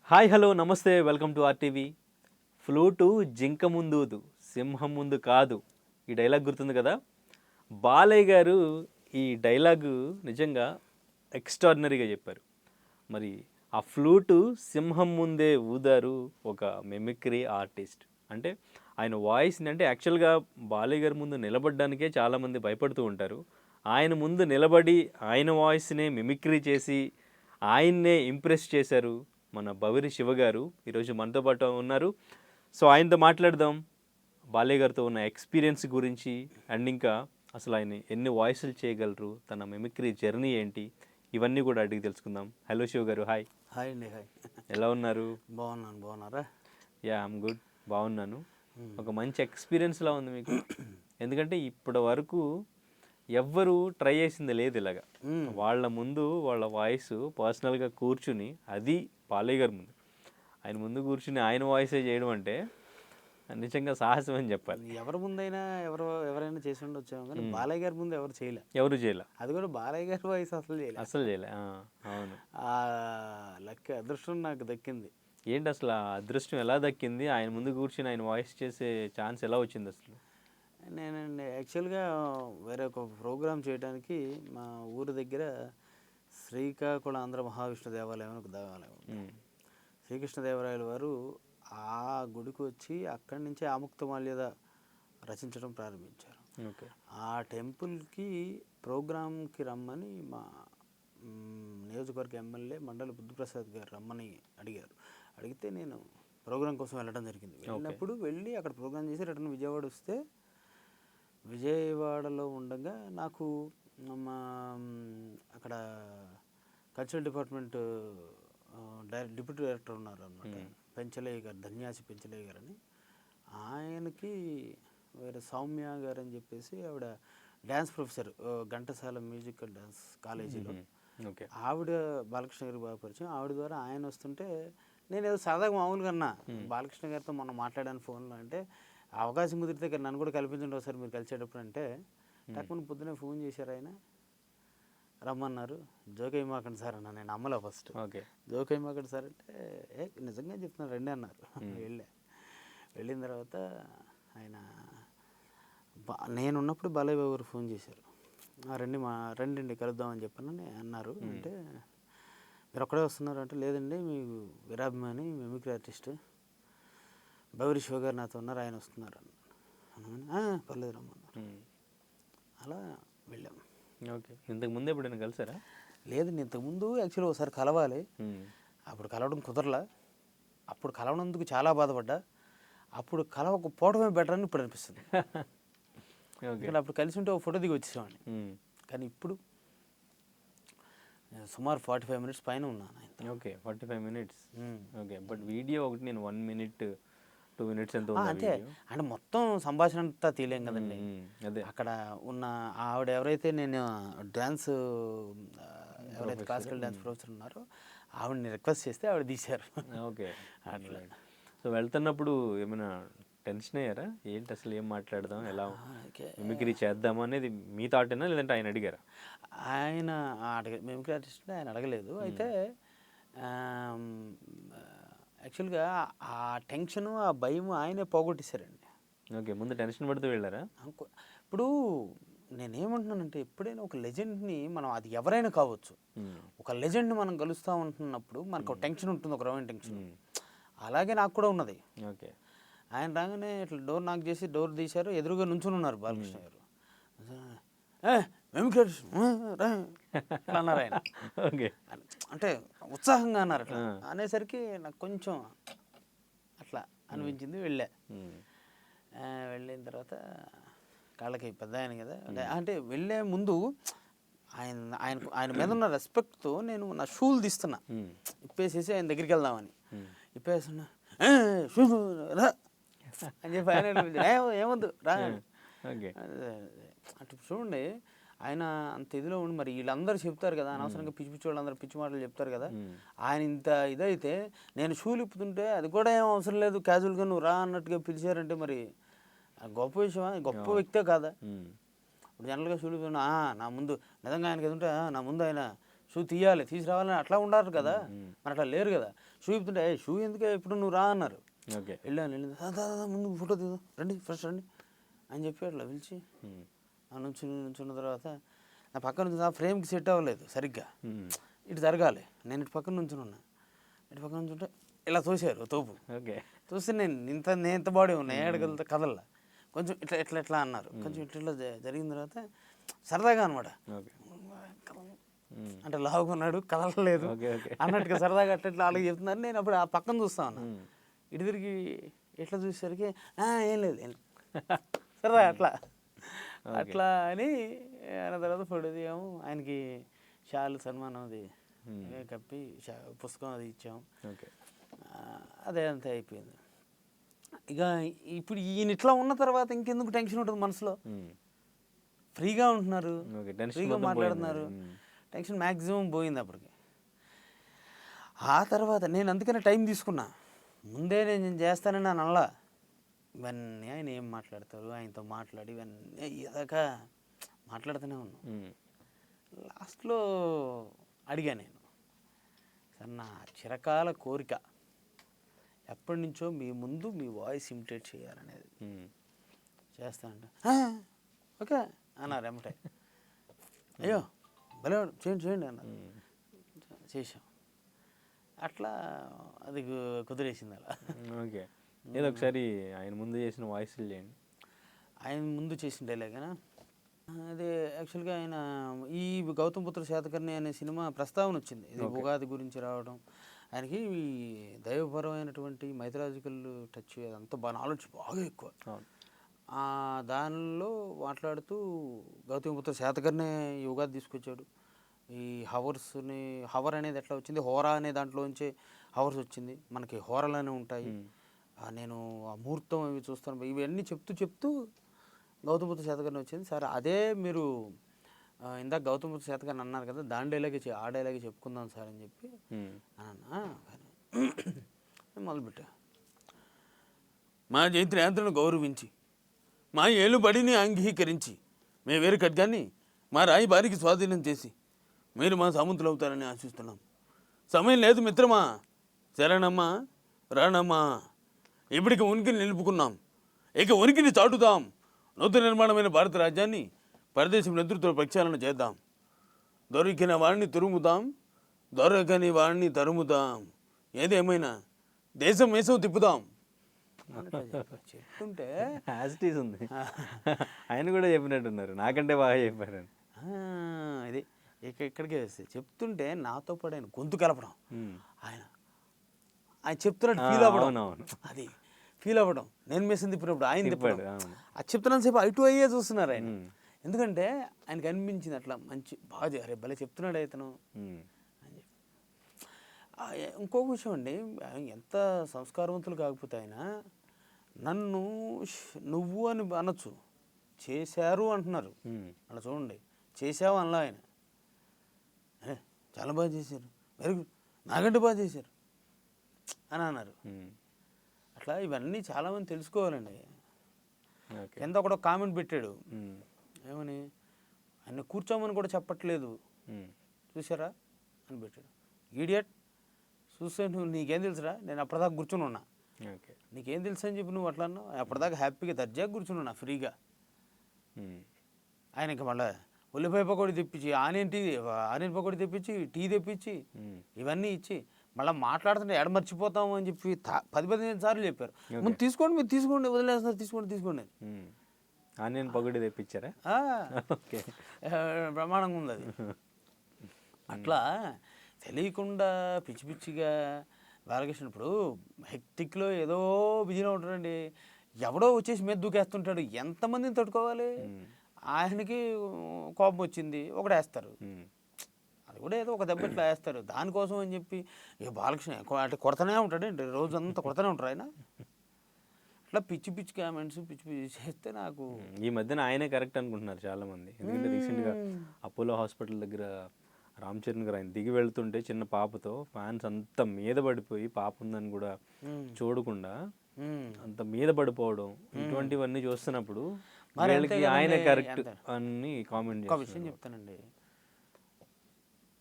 Hi hello నమస్తే welcome to RTV. Flute జింక ముందూదు సింహం ముందు కాదు, ఈ డైలాగ్ గుర్తుంది కదా. బాలయ్య గారు ఈ డైలాగు నిజంగా ఎక్స్ట్రాడినరీగా చెప్పారు. మరి ఆ ఫ్లూటు సింహం ముందే ఊదారు ఒక మిమిక్రీ ఆర్టిస్ట్. అంటే ఆయన వాయిస్ని, అంటే యాక్చువల్గా బాలయ్య గారి ముందు నిలబడడానికే చాలామంది భయపడుతూ ఉంటారు. ఆయన ముందు నిలబడి ఆయన వాయిస్నే మిమిక్రీ చేసి ఆయన్నే ఇంప్రెస్ చేశారు మన బవిరి శివ గారు. ఈరోజు మనతో పాటు ఉన్నారు. సో ఆయనతో మాట్లాడదాం, బాలయ్య గారితో ఉన్న ఎక్స్పీరియన్స్ గురించి, అండ్ ఇంకా అసలు ఆయన ఎన్ని వాయిస్లు చేయగలరు, తన మిమిక్రీ జర్నీ ఏంటి, ఇవన్నీ కూడా అడిగి తెలుసుకుందాం. హలో శివ గారు, హాయ్. హాయ్ అండి. హాయ్. ఎలా ఉన్నారు? బాగున్నాను. బాగున్నారా? యా ఐమ్ గుడ్, బాగున్నాను. ఒక మంచి ఎక్స్పీరియన్స్లా ఉంది మీకు. ఎందుకంటే ఇప్పటి వరకు ఎవ్వరు ట్రై చేసింది లేదు ఇలాగా. వాళ్ళ ముందు వాళ్ళ వాయిస్ పర్సనల్గా కూర్చుని, అది బాలయ్య గారి ముందు ఆయన ముందు కూర్చుని ఆయన వాయిసే చేయడం అంటే నిజంగా సాహసం అని చెప్పాలి. ఎవరి ముందైనా ఎవరైనా చేసి ఉండొచ్చాము, కానీ బాలయ్య గారి ముందు ఎవరు చేయలే. ఎవరు చేయలే. అది కూడా బాలయ్య గారి వాయిస్ అసలు చేయలే. అసలు చేయలే. అవును. ఆ లక్ అదృష్టం నాకు దక్కింది. ఏంటి అసలు ఆ అదృష్టం ఎలా దక్కింది? ఆయన ముందు కూర్చుని ఆయన వాయిస్ చేసే ఛాన్స్ ఎలా వచ్చింది అసలు? నేనండి యాక్చువల్గా వేరే ఒక ప్రోగ్రామ్ చేయడానికి మా ఊరి దగ్గర శ్రీకాకుళం ఆంధ్ర మహావిష్ణు దేవాలయం అని ఒక దేవాలయం. శ్రీకృష్ణదేవరాయల వారు ఆ గుడికి వచ్చి అక్కడి నుంచి ఆముక్తమాల్యద రచించడం ప్రారంభించారు. ఆ టెంపుల్కి ప్రోగ్రామ్కి రమ్మని మా నియోజకవర్గ ఎమ్మెల్యే మండలి బుద్ధప్రసాద్ గారు రమ్మని అడిగారు. అడిగితే నేను ప్రోగ్రాం కోసం వెళ్ళడం జరిగింది. వెళ్ళినప్పుడు వెళ్ళి అక్కడ ప్రోగ్రామ్ చేసి రిటర్న్ విజయవాడ వస్తే, విజయవాడలో ఉండగా నాకు మా అక్కడ కల్చరల్ డిపార్ట్మెంట్ డిప్యూటీ డైరెక్టర్ ఉన్నారు అన్నమాట, పెంచలయ్య గారు, ధన్యాసి పెంచలయ్య గారు అని. ఆయనకి వేరే సౌమ్య గారు అని చెప్పేసి ఆవిడ dance professor Ghantasala musical dance కాలేజీలో. ఆవిడ బాలకృష్ణ గారికి బాగా పరిచయం. ఆవిడ ద్వారా ఆయన వస్తుంటే నేను ఏదో సరదాగా మామూలుగా అన్నా, బాలకృష్ణ గారితో మొన్న మాట్లాడాను ఫోన్లో. అంటే అవకాశం కుదిరితే నన్ను కూడా కల్పించండి ఒకసారి మీరు కలిసేటప్పుడు అంటే, తక్కువ పొద్దునే ఫోన్ చేశారు. ఆయన రమ్మన్నారు. జోకేయమాకండి సార్ అన్నా. నేను అమ్మలే ఫస్ట్. జోకేయమాకండి సార్ అంటే నిజంగా చెప్తున్నాను రండి అన్నారు. వెళ్ళిన తర్వాత ఆయన నేనున్నప్పుడు బాలయ్య బాబు గారు ఫోన్ చేశారు. రండి కలుద్దామని చెప్పానని అన్నారు. అంటే మీరు ఒక్కడే వస్తున్నారు అంటే, లేదండి మీకు వీరాభిమాని మిమిక్రీ ఆర్టిస్ట్ బవిరి శివ గారు నాతో ఉన్నారు, ఆయన వస్తున్నారు అన్నాను. పర్లేదు రమ్మన్నారు. అలా వెళ్ళాం. ఓకే. ఇంతకుముందు ఎప్పుడైనా కలిసారా? లేదండి, ఇంతకుముందు యాక్చువల్గా ఒకసారి కలవాలి. అప్పుడు కలవడం కుదరలా. అప్పుడు కలవనందుకు చాలా బాధపడ్డా. అప్పుడు కలవకపోవడమే బెటర్ అని ఇప్పుడు అనిపిస్తుంది. ఇక్కడ అప్పుడు కలిసి ఉంటే ఒక ఫోటో దిగి వచ్చేసామండి. కానీ ఇప్పుడు సుమారు 45 minutes పైన ఉన్నాను. Okay, 45 minutes. Okay, but video ఒకటి నేను 1 minute 2 minutes ఎంత అంతే. అంటే మొత్తం సంభాషణ అంతా తీయలేం కదండి. అదే అక్కడ ఉన్న ఆవిడ ఎవరైతే నేను డ్యాన్స్ ఎవరైతే క్లాసికల్ డ్యాన్స్ ప్రొఫెసర్ ఉన్నారో ఆవిడని రిక్వెస్ట్ చేస్తే ఆవిడ తీశారు. ఓకే, అట్లా. సో వెళ్తున్నప్పుడు ఏమైనా టెన్షన్ అయ్యారా? ఏంటి అసలు ఏం మాట్లాడదాం, ఎలా మిమిక్రీ చేద్దాం అనేది మీ థాటేనా, లేదంటే ఆయన అడిగారా? ఆయన మిమిక్రీ ఆర్టిస్ట్ ఆయన అడగలేదు. అయితే యాక్చువల్గా ఆ టెన్షను ఆ భయం ఆయనే పోగొట్టేశారండి. ఓకే, ముందు టెన్షన్ పడుతూ వెళ్ళారా? ఇప్పుడు నేనేమంటున్నానంటే, ఎప్పుడైనా ఒక లెజెండ్ని మనం, అది ఎవరైనా కావచ్చు, ఒక లెజెండ్ని మనం కలుస్తూ ఉంటున్నప్పుడు మనకు ఒక టెన్షన్ ఉంటుంది, ఒక రకమైన టెన్షన్. అలాగే నాకు కూడా ఉన్నది. ఓకే. ఆయన రాగానే ఇట్లా డోర్ నాక్ చేసి డోర్ తీశారు. ఎదురుగా నుంచుని ఉన్నారు బాలకృష్ణ గారు. అన్నారు ఆయన. అంటే ఉత్సాహంగా అన్నారు. అట్లా అనేసరికి నాకు కొంచెం అట్లా అనిపించింది. వెళ్ళిన తర్వాత కాళ్ళకి పెద్ద ఆయన కదా, అంటే వెళ్ళే ముందు ఆయన మీద ఉన్న రెస్పెక్ట్తో నేను నా షూలు తీస్తున్నా, ఇప్పేసేసి ఆయన దగ్గరికి వెళ్దామని. ఇప్పేస్తున్నా అని చెప్పి ఆయన ఏమొద్దు రా. అటు చూడండి, ఆయన అంత ఇదిలో ఉండి మరి వీళ్ళందరూ చెప్తారు కదా, అనవసరంగా పిచ్చి పిచ్చి వాళ్ళందరూ పిచ్చి మాటలు చెప్తారు కదా. ఆయన ఇంత ఇదైతే నేను షూలు ఇప్పుతుంటే అది కూడా ఏం అవసరం లేదు, క్యాజువల్గా నువ్వు రా అన్నట్టుగా పిలిచారంటే మరి గొప్ప విషయమా, గొప్ప వ్యక్తే కాదా? ఇప్పుడు జనరల్గా షూలు నా ముందు నిజంగా ఆయనకి ఎదుంటే నా ముందు ఆయన షూ తీయాలి, తీసుకురావాలని అట్లా ఉండాలి కదా. మరి అట్లా లేరు కదా. షూ ఇప్పుతుంటే షూ ఎందుకే ఇప్పుడు నువ్వు రా అన్నారు. ఓకే. వెళ్ళాను ముందు ఫోటో తీద్దాం రండి ఫస్ట్ రండి అని చెప్పి అట్లా పిలిచి నుంచున్న తర్వాత నా పక్కన నుంచి ఆ ఫ్రేమ్కి సెట్ అవ్వలేదు సరిగ్గా. ఇటు జరగాలి, నేను ఇటు పక్కన నుంచుని ఉన్నా. ఇటు పక్కన నుంచుంటే ఇలా తోసారు తోపు. ఓకే. చూస్తే నేను ఎంత బాడీ ఉన్నా ఏడగలతో కదల్లా. కొంచెం ఇట్లా అన్నారు. కొంచెం ఇట్లా జరిగిన తర్వాత సరదాగా అనమాట, అంటే లావుగా ఉన్నాడు కదలలేదు అన్నట్టుగా సరదాగా అట్లా అలాగే చెప్తున్నారు. నేను అప్పుడు ఆ పక్కన చూస్తా ఉన్నా. ఇటు తిరిగి ఎట్లా చూసేసరికి ఏం లేదు సరదా అట్లా అని అన్న తర్వాత ఫోటో దిగాము. ఆయనకి షాలు సన్మానం అది కప్పి పుస్తకం అది ఇచ్చాము. అదే అంతా అయిపోయింది. ఇక ఇప్పుడు ఈయన ఇట్లా ఉన్న తర్వాత ఇంకెందుకు టెన్షన్ ఉంటుంది మనసులో. ఫ్రీగా ఉంటున్నారు, ఫ్రీగా మాట్లాడుతున్నారు, టెన్షన్ మ్యాక్సిమం పోయింది అప్పటికి. ఆ తర్వాత నేను అందుకనే టైం తీసుకున్నా. ముందే నేను చేస్తానని అని అనలా. ఇవన్నీ ఆయన ఏం మాట్లాడతారు, ఆయనతో మాట్లాడి ఇవన్నీ ఇదాకా మాట్లాడుతూనే ఉన్నాం. లాస్ట్లో అడిగా నేను, సార్ నా చిరకాల కోరిక ఎప్పటి నుంచో మీ ముందు మీ వాయిస్ ఇమిటేట్ చేయాలనేది. చేస్తానంట ఓకే అన్నారు ఎమ్మటే. అయ్యో భలే చేయండి అన్నారు. చేసాం. అట్లా అది కుదిరేసింది అలా. ఓకే. ఏదో ఒకసారి ఆయన ముందు చేసిన వాయిస్లు చేయండి. ఆయన ముందు చేసిన డైలాగేనా? అదే యాక్చువల్గా ఆయన ఈ గౌతమ్ పుత్ర శాతకర్ణి అనే సినిమా ప్రస్తావన వచ్చింది. ఇది ఉగాది గురించి రావడం, ఆయనకి ఈ దైవపరమైనటువంటి మైథలాజికల్ టచ్ అదంతా బాగా నాలెడ్జ్ బాగా ఎక్కువ. దానిలో మాట్లాడుతూ గౌతమిపుత్ర శాతకర్ణి ఈ ఉగాది తీసుకొచ్చాడు. ఈ హవర్ అనేది ఎట్లా వచ్చింది, హోరా అనే దాంట్లోంచి హవర్స్ వచ్చింది. మనకి హోరలనే ఉంటాయి. నేను ఆ ముహూర్తం ఇవి చూస్తాను, ఇవన్నీ చెప్తూ గౌతమిపుత్ర శాతకర్ణి వచ్చింది. సరే అదే మీరు ఇందాక గౌతమిపుత్ర శాతకర్ణి అన్నారు కదా, దాని డైలాగే ఆ డైలాగే చెప్పుకుందాం సార్ అని చెప్పి అన్నా. మొదలుపెట్టా. మా జైత్ర యాంత్రను గౌరవించి, మా ఏలుబడిని అంగీకరించి, మేము వేరు ఖడ్గాన్ని మా రాయి బారికి స్వాధీనం చేసి మీరు మా సామంతులు అవుతారని ఆశిస్తున్నాం. సమయం లేదు మిత్రమా, శరణమ్మా రాణమ్మా, ఇప్పటికి ఉనికిని నిలుపుకున్నాం, ఇక ఉనికిని చాటుదాం. నూతన నిర్మాణమైన భారత రాజ్యాన్ని పరదేశం నేతృత్వ ప్రక్షాళన చేద్దాం. దొరికిన వాడిని తురుముదాం, దొరకని వాడిని తరుముదాం. ఏదేమైనా దేశం మేసం తిప్పుదాం చెప్తుంటే యాజిటీస్ ఉంది. ఆయన కూడా చెప్పినట్టున్నారు, నాకంటే బాగా చెప్పారు. ఇది ఇక్కడికే వస్తాయి. చెప్తుంటే నాతో పాటు ఆయన గొంతు కలపడం, ఆయన చెప్తున్నట్టు ఫీల్ అవ్వడం, అది ఫీల్ అవ్వడం. నేను మెసేజ్ తిప్పినప్పుడు ఆయన తిప్పాడు. అది చెప్తున్నాను సేపు ఇటు అయ్యే చూస్తున్నారు ఆయన. ఎందుకంటే ఆయనకి అనిపించింది అట్లా మంచి బాగా అరే భలే చెప్తున్నాడు అతను అని చెప్పి. ఇంకొక విషయం అండి, ఎంత సంస్కారవంతులు కాకపోతే ఆయన నన్ను నువ్వు అని అనొచ్చు, చేశారు అంటున్నారు. అలా చూడండి, చేసావు అనలా ఆయన. చాలా బాగా చేశారు, వెరీ గుడ్, నాకంటే బాగా చేశారు అని అన్నారు. అట్లా ఇవన్నీ చాలామంది తెలుసుకోవాలండి. ఎంత ఒకడో కామెంట్ పెట్టాడు, ఏమని, ఆయన కూర్చోమని కూడా చెప్పట్లేదు చూసారా అని పెట్టాడు. ఈడియట్, చూస్తే నువ్వు నీకేం తెలుసురా, నేను అప్పటిదాకా కూర్చుని ఉన్నా, నీకేం తెలుసు అని చెప్పి నువ్వు అట్లా అన్నావు. అప్పటిదాకా హ్యాపీగా దర్జాగా కూర్చుని ఉన్నా ఫ్రీగా. ఆయనకి మళ్ళీ ఉల్లిపాయ పకోడీ తెప్పించి, ఆనియన్ పకోడీ తెప్పించి, టీ తెప్పించి, ఇవన్నీ ఇచ్చి మళ్ళీ మాట్లాడుతుంటే ఎడ మర్చిపోతాము అని చెప్పి 10-15 సార్లు చెప్పారు. ముందు తీసుకోండి, మీరు తీసుకోండి, వదిలేస్తున్నారు, తీసుకోండి. ఆనియన్ పకోడీ తెప్పించారా? బ్రహ్మాండంగా ఉంది అది. అట్లా తెలియకుండా పిచ్చిగా బాలకృష్ణ ఇప్పుడు హెక్టిక్లో ఏదో బిజీలో ఉంటాడండి. ఎవడో వచ్చేసి మీద దూకేస్తుంటాడు, ఎంతమందిని తట్టుకోవాలి? ఆయనకి కోపం వచ్చింది, ఒకడేస్తారు, అది కూడా ఏదో ఒక దెబ్బ ఇట్లా వేస్తారు. దానికోసం అని చెప్పి బాలకృష్ణ అంటే కొడతానే ఉంటాడండి, రోజంతా కొడతానే ఉంటారు ఆయన. అట్లా పిచ్చి కామెంట్స్ పిచ్చి చేస్తే నాకు ఈ మధ్యన ఆయనే కరెక్ట్ అనుకుంటున్నారు చాలామంది. ఎందుకంటే రీసెంట్గా అపోలో హాస్పిటల్ దగ్గర రామ్ చరణ్ గారు ఆయన దిగి వెళ్తుంటే చిన్న పాపతో ఫ్యాన్స్ అంత మీద పడిపోయి, పాప ఉందని కూడా చూడకుండా అంత మీద పడిపోవడం, ఇటువంటివన్నీ చూస్తున్నప్పుడు ఆయన కరెక్ట్ అని కామెంట్. ఒక విషయం చెప్తానండి,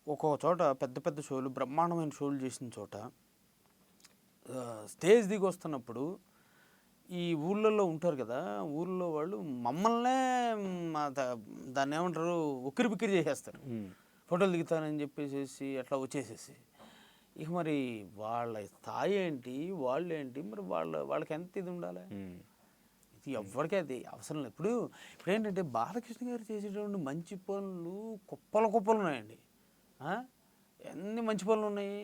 ఒక్కొక్క చోట పెద్ద షోలు, బ్రహ్మాండమైన షోలు చేసిన చోట స్టేజ్ దిగి వస్తున్నప్పుడు ఈ ఊళ్ళల్లో ఉంటారు కదా, ఊళ్ళో వాళ్ళు మమ్మల్నే దాన్ని ఏమంటారు ఉక్కిరి బిక్కిరి చేసేస్తారు. ఫోటోలు దిగుతానని చెప్పేసి అట్లా వచ్చేసేసి ఇక మరి వాళ్ళ స్థాయి ఏంటి, వాళ్ళు ఏంటి, మరి వాళ్ళకి ఎంత ఇది ఉండాలి? ఇది ఎవరికీ అది అవసరం లేదు. ఇప్పుడు ఏంటంటే బాలకృష్ణ గారు చేసేటువంటి మంచి పనులు కుప్పలు ఉన్నాయండి. ఎన్ని మంచి పనులు ఉన్నాయి,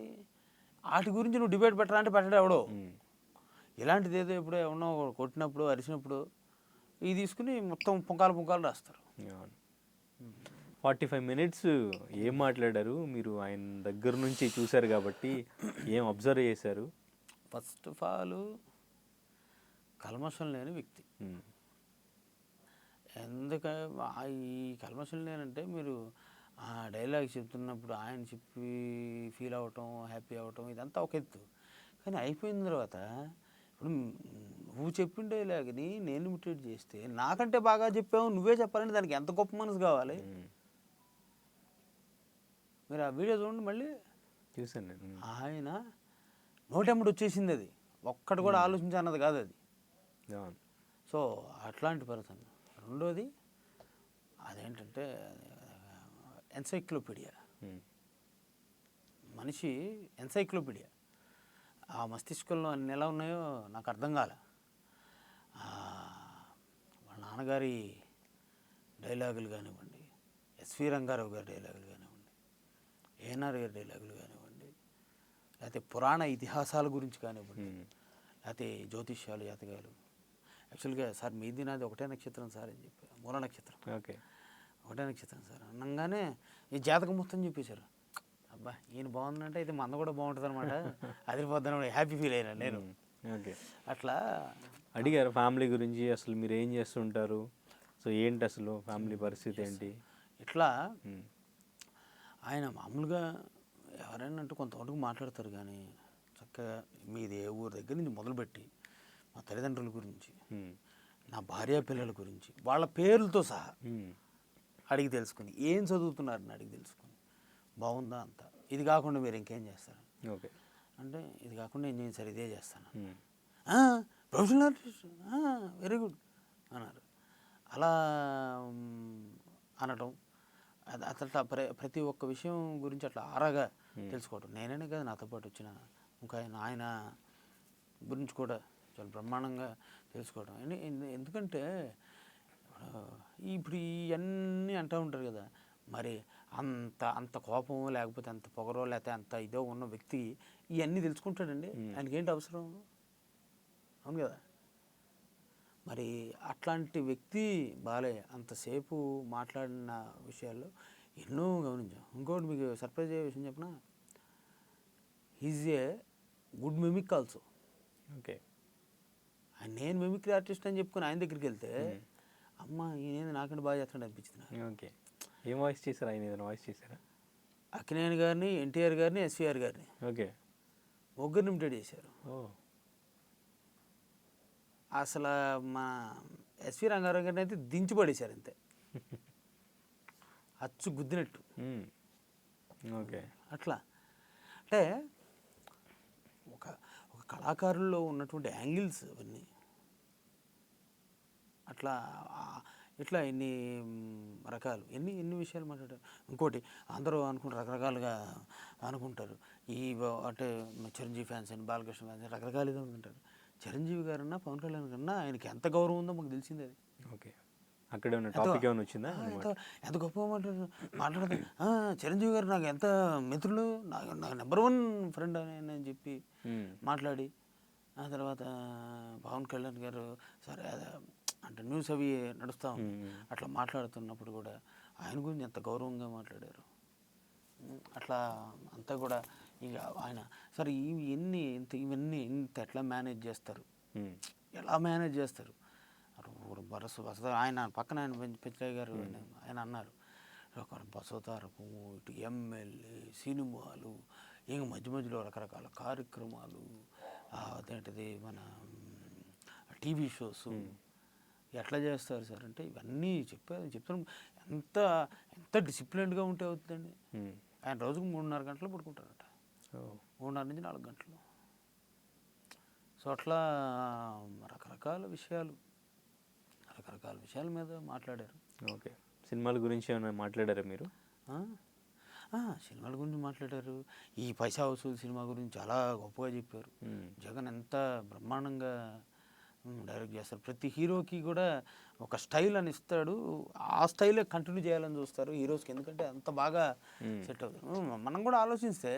వాటి గురించి నువ్వు డిబేట్ పెట్టరా అంటే పెట్టడం ఎవడో. ఇలాంటిది ఏదో ఎప్పుడో ఏమన్నా కొట్టినప్పుడు అరిచినప్పుడు ఇది తీసుకుని మొత్తం పుంకాలు రాస్తారు. 45 మినిట్స్ ఏం మాట్లాడారు మీరు? ఆయన దగ్గర నుంచి చూశారు కాబట్టి ఏం అబ్జర్వ్ చేశారు? ఫస్ట్ ఆఫ్ ఆల్ కల్మషం లేని వ్యక్తి. ఈ కల్మషం లేనంటే మీరు ఆ డైలాగ్ చెప్తున్నప్పుడు ఆయన చెప్పి ఫీల్ అవ్వటం, హ్యాపీ అవ్వటం ఇదంతా ఒక ఎత్తు. కానీ అయిపోయిన తర్వాత ఇప్పుడు నువ్వు చెప్పిన డైలాగ్ని నేను ఇమిటేట్ చేస్తే నాకంటే బాగా చెప్పావు నువ్వే చెప్పాలంటే దానికి ఎంత గొప్ప మనసు కావాలి? మీరు ఆ వీడియో చూడండి మళ్ళీ. చూసాను నేను. ఆయన నోటెమ్మడి వచ్చేసింది, అది ఒక్కటి కూడా ఆలోచించి అన్నది కాదు అది. సో అట్లాంటి పర్సన్. రెండోది అదేంటంటే ఎన్సైక్లోపీడియా. మనిషి ఎన్సైక్లోపీడియా. ఆ మస్తిష్కంలో అన్ని ఎలా ఉన్నాయో నాకు అర్థం కాలే. వాళ్ళ నాన్నగారి డైలాగులు కానివ్వండి, ఎస్వి రంగారావు గారి డైలాగులు కానివ్వండి, ఏఎన్ఆర్ గారి డైలాగులు కానివ్వండి, లేకపోతే పురాణ ఇతిహాసాల గురించి కానివ్వండి, లేకపోతే జ్యోతిష్యాలు, జాతకాలు. యాక్చువల్గా సార్ మీది నాది ఒకటే నక్షత్రం సార్ అని చెప్పి, మూల నక్షత్రం. ఓకే, ఒకటే నక్షత్రం సార్ అనగానే ఈ జాతకం మొత్తం చెప్పేశారు. అబ్బా ఈయన బాగుందంటే ఇది మంద కూడా బాగుంటుంది అనమాట, అదిరిపోద్దని హ్యాపీ ఫీల్ అయినా నేను. ఓకే, అట్లా అడిగారు ఫ్యామిలీ గురించి, అసలు మీరు ఏం చేస్తుంటారు, సో ఏంటి అసలు ఫ్యామిలీ పరిస్థితి ఏంటి ఇట్లా. ఆయన మామూలుగా ఎవరైనా అంటే కొంతవరకు మాట్లాడతారు, కానీ చక్కగా మీది ఏ ఊరు దగ్గర నుంచి మొదలుపెట్టి మా తల్లిదండ్రుల గురించి, నా భార్య పిల్లల గురించి, వాళ్ళ పేర్లతో సహా అడిగి తెలుసుకుని, ఏం చదువుతున్నారని అడిగి తెలుసుకుని, బాగుందా అంతా, ఇది కాకుండా మీరు ఇంకేం చేస్తారు ఓకే అంటే, ఇది కాకుండా నేను సరే ఇదే చేస్తాను, ప్రొఫెషనల్ ఆర్టిస్ట్, వెరీ గుడ్ అన్నారు. అలా అనటం, అట్లా ప్రతి ఒక్క విషయం గురించి అట్లా ఆరాగా తెలుసుకోవటం. నేనే కదా నాతో పాటు వచ్చిన ఇంకా ఆయన గురించి కూడా చాలా బ్రహ్మాండంగా తెలుసుకోవడం. ఎందుకంటే ఇప్పుడు ఇవన్నీ అంటూ ఉంటారు కదా, మరి అంత కోపం లేకపోతే అంత పొగరో లేకపోతే అంత ఇదో ఉన్న వ్యక్తి ఇవన్నీ తెలుసుకుంటాడండి? ఆయనకి ఏంటి అవసరం? అవును కదా. మరి అట్లాంటి వ్యక్తి బాలయ్య అంతసేపు మాట్లాడిన విషయాల్లో ఎన్నో గమనించాం. ఇంకోటి మీకు సర్ప్రైజ్ అయ్యే విషయం చెప్పిన, is a good mimic also. Okay, నేను మిమిక్రీ ఆర్టిస్ట్ అని చెప్పుకొని ఆయన దగ్గరికి వెళ్తే అమ్మ ఈయన నాకంటే బాగా చేస్తాడు అనిపించింది. ఓకే, ఏం వాయిస్ చేశారు? ఆయన ఏదైనా వాయిస్ చేశారా? అక్కినేని గారిని, ఎన్టీఆర్ గారిని, ఎస్వీఆర్ గారిని, ఓకే, ముగ్గురిని ఇమిటేట్ చేశారు. ఓ, అసలు మా ఎస్వి రంగారావు గారిని అయితే దించి పడేశారు అంతే, అచ్చు గుద్దినట్టు. ఓకే, అట్లా అంటే ఒక కళాకారుల్లో ఉన్నటువంటి యాంగిల్స్ అవన్నీ అట్లా ఇట్లా ఎన్ని రకాలు, ఎన్ని విషయాలు మాట్లాడారు. ఇంకోటి అందరూ అనుకుంటారు, రకరకాలుగా అనుకుంటారు, ఈ అంటే చిరంజీవి ఫ్యాన్స్ అని, బాలకృష్ణ ఫ్యాన్స్ అని రకరకాలుగా అనుకుంటారు. చిరంజీవి గారన్నా పవన్ కళ్యాణ్ కన్నా ఆయనకి ఎంత గౌరవం ఉందో మాకు తెలిసింది. అది ఓకే, అక్కడే ఉన్న టాపిక్ ఏమైనా వచ్చిందా? ఎంత గొప్పగా మాట్లాడదు. చిరంజీవి గారు నాకు ఎంత మిత్రులు, నాకు నెంబర్ 1 ఫ్రెండ్ అని చెప్పి మాట్లాడి, ఆ తర్వాత పవన్ కళ్యాణ్ గారు సరే అంటే న్యూస్ అవి నడుస్తూ ఉంటాయి, అట్లా మాట్లాడుతున్నప్పుడు కూడా ఆయన గురించి ఎంత గౌరవంగా మాట్లాడారు. అట్లా అంతా కూడా ఇక ఆయన సరే ఇవన్నీ ఇంత ఎట్లా మేనేజ్ చేస్తారు, ఎలా మేనేజ్ చేస్తారు? బసవ ఆయన పక్కన ఆయన పెంచలయ్య గారు ఆయన అన్నారు, బసవతారకం, ఇటు ఎమ్మెల్యే, సినిమాలు, ఇంక మధ్యలో రకరకాల కార్యక్రమాలు, అదేంటిది మన టీవీ షోస్ ఎట్లా చేస్తారు సార్ అంటే, ఇవన్నీ చెప్తాను. ఎంత డిసిప్లిన్డ్గా ఉంటే అవుతుందండి. ఆయన రోజుకు 3.5 గంటలు పడుకుంటారట, 3.5 నుంచి 4 గంటలు. సో అట్లా రకరకాల విషయాల మీద మాట్లాడారు. ఓకే. సినిమాల గురించి ఏమైనా మాట్లాడారా మీరు? ఆ? సినిమాల గురించి మాట్లాడారు. ఈ పైసా వసూలు సినిమా గురించి చాలా గొప్పగా చెప్పారు. జగన్ ఎంత బ్రహ్మాండంగా డైరెక్ట్ చేస్తారు. ప్రతి హీరోకి కూడా ఒక స్టైల్ అని ఇస్తాడు, ఆ స్టైలే కంటిన్యూ చేయాలని చూస్తారు హీరోస్కి, ఎందుకంటే అంత బాగా సెట్ అవుతుంది. మనం కూడా ఆలోచిస్తే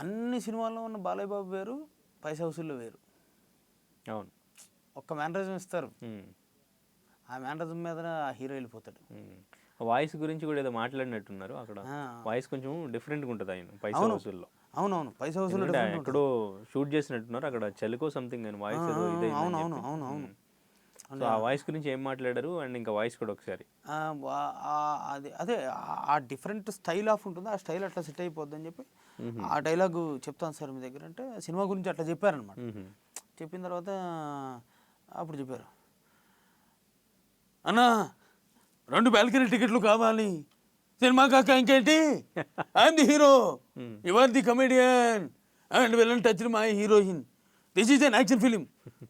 అన్ని సినిమాల్లో ఉన్న బాలయ్య బాబు వేరు, పైసా వసూల్లో వేరు. అవును. ఒక్క మేనరిజం ఇస్తారు, ఆ మేనరిజం మీద ఆ హీరో వెళ్ళిపోతాడు. వాయిస్ గురించి కూడా ఏదో మాట్లాడినట్టున్నారు అక్కడ. వాయిస్ కొంచెం డిఫరెంట్గా ఉంటుంది ఆయన పైసా వసూల్లో. అవునవును, పైసా వసూలు ఎక్కడో షూట్ చేసినట్టున్నారు అక్కడ, చలికో సంథింగ్ అని వాయిస్. అవును. సో ఆ వాయిస్ గురించి ఏం మాట్లాడారు, అండ్ ఇంకా వాయిస్ కూడా ఒకసారి అదే ఆ డిఫరెంట్ స్టైల్ ఆఫ్ ఉంటుంది, ఆ స్టైల్ అట్లా సెట్ అయిపోద్ది అని చెప్పి ఆ డైలాగు చెప్తాను సార్ మీ దగ్గర అంటే సినిమా గురించి అట్లా చెప్పారనమాట. చెప్పిన తర్వాత అప్పుడు చెప్పారు, అన్నా 2 బాల్కనీ టికెట్లు కావాలి, సినిమా కాక ఇంకేంటి, I'm the hero, you are the comedian and villain touch my heroine, this is an action film.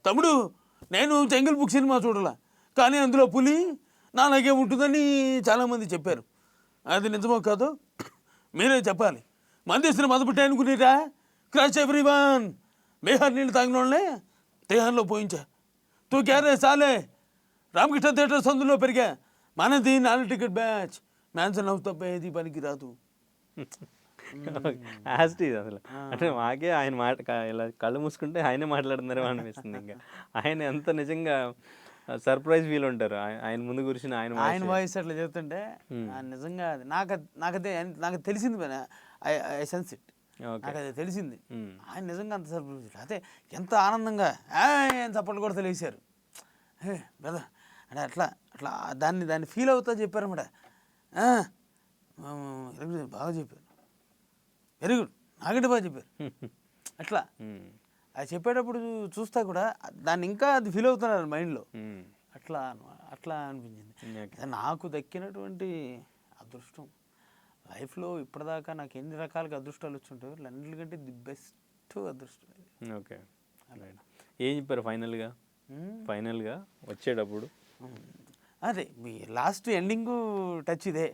తమ్ముడు నేను జంగిల్ బుక్ సినిమా చూడాల, కానీ అందులో పులి నాలాగే ఉంటుందని చాలామంది చెప్పారు. అది నిజమో కాదో మీరే చెప్పాలి. మందేసిన మొదలుపెట్టి అనుకునేటా క్రాష్ ఎవ్రీవన్, బీహార్ నీళ్ళు తాగిన వాళ్ళనే తిహార్లో పోయించా, తూ క్యారే సాలే, రామకృష్ణ థియేటర్ సందులో పెరిగా, మనది 4 టికెట్ బ్యాచ్, మ్యాన్సన్ హౌస్ తప్ప ఏది పనికి రాదు. అసలు అంటే మాకే ఆయన మాట ఇలా కళ్ళు మూసుకుంటే ఆయనే మాట్లాడుతున్నారు అనిపిస్తుంది. ఇంకా ఆయన ఎంత నిజంగా సర్ప్రైజ్ ఫీల్ ఉంటారు ఆయన ముందు కూర్చుని ఆయన వాయిస్ అట్లా చెప్తుంటే నిజంగా నాకు తెలిసింది, ఐ సెన్స్ ఇట్, నాకు అది తెలిసింది. ఆయన నిజంగా అంత సర్ప్రైజ్, అదే ఎంత ఆనందంగా చప్పట్లు కూడా తెలిసారు బ్రదర్ అంటే అట్లా అట్లా దాన్ని ఫీల్ అవుతా చెప్పారన్నమాట. బాగా చెప్పారు, వెరీ గుడ్, నాకంటే బాగా చెప్పారు అట్లా. అది చెప్పేటప్పుడు చూస్తా కూడా దాన్ని ఇంకా అది ఫీల్ అవుతున్నారు మైండ్లో, అట్లా అనిపించింది. నాకు దక్కినటువంటి అదృష్టం లైఫ్లో ఇప్పటిదాకా నాకు ఎన్ని రకాలుగా అదృష్టాలు వచ్చుంటాయో అన్నిటికంటే ది బెస్ట్ అదృష్టం. ఓకే, ఏం చెప్పారు ఫైనల్గా వచ్చేటప్పుడు? అదే మీ లాస్ట్ ఎండింగ్ టచ్ ఇదే.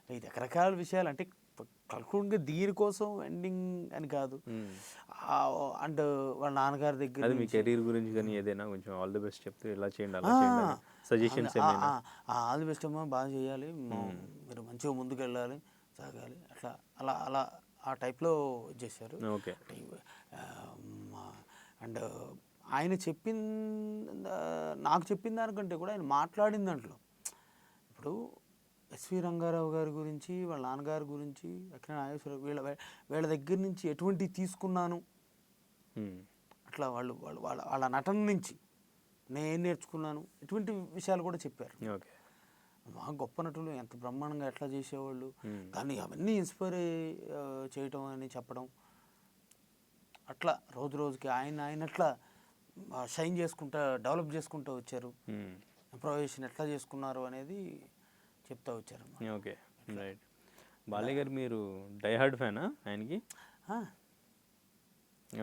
ఇది రకరకాల విషయాలు అంటే కలుపుకుంటే దీనికోసం ఎండింగ్ అని కాదు. అండ్ వాళ్ళ నాన్నగారి దగ్గర మీ కెరీర్ గురించి కానీ ఏదైనా కొంచెం ఆల్ ది బెస్ట్ చెప్తే ఇలా చేయండి అలా చేయండి సజెషన్స్ ఏమైనా? ఆల్ ది బెస్ట్ అమ్మా, బాగా చేయాలి, మీరు మంచిగా ముందుకు వెళ్ళాలి, సాగాలి, అట్లా అలా అలా ఆ టైప్లో చేశారు. ఓకే. అండ్ ఆయన నాకు చెప్పిన దానికంటే కూడా ఆయన మాట్లాడిన దాంట్లో ఇప్పుడు ఎస్వి రంగారావు గారి గురించి, వాళ్ళ నాన్నగారి గురించి, అక్కినే నాగేశ్వరరావు వీళ్ళ దగ్గర నుంచి ఎటువంటి తీసుకున్నాను, అట్లా వాళ్ళ నటన నుంచి నేను నేర్చుకున్నాను, ఇటువంటి విషయాలు కూడా చెప్పారు. ఓకే. బాగా గొప్ప నటులు, ఎంత బ్రహ్మాండంగా ఎట్లా చేసేవాళ్ళు, కానీ అవన్నీ ఇన్స్పైర్ చేయటం అని చెప్పడం, అట్లా రోజు రోజుకి ఆయన అట్లా షైన్ చేసుకుంటా డెవలప్ చేసుకుంటూ వచ్చారు, ఇంప్రొవైజేషన్ ఎట్లా చేసుకున్నారు అనేది చెప్తా వచ్చారు. Okay, right. బాలయ్య గారు మీరు డైహార్డ్ ఫ్యానా ఆయనకి?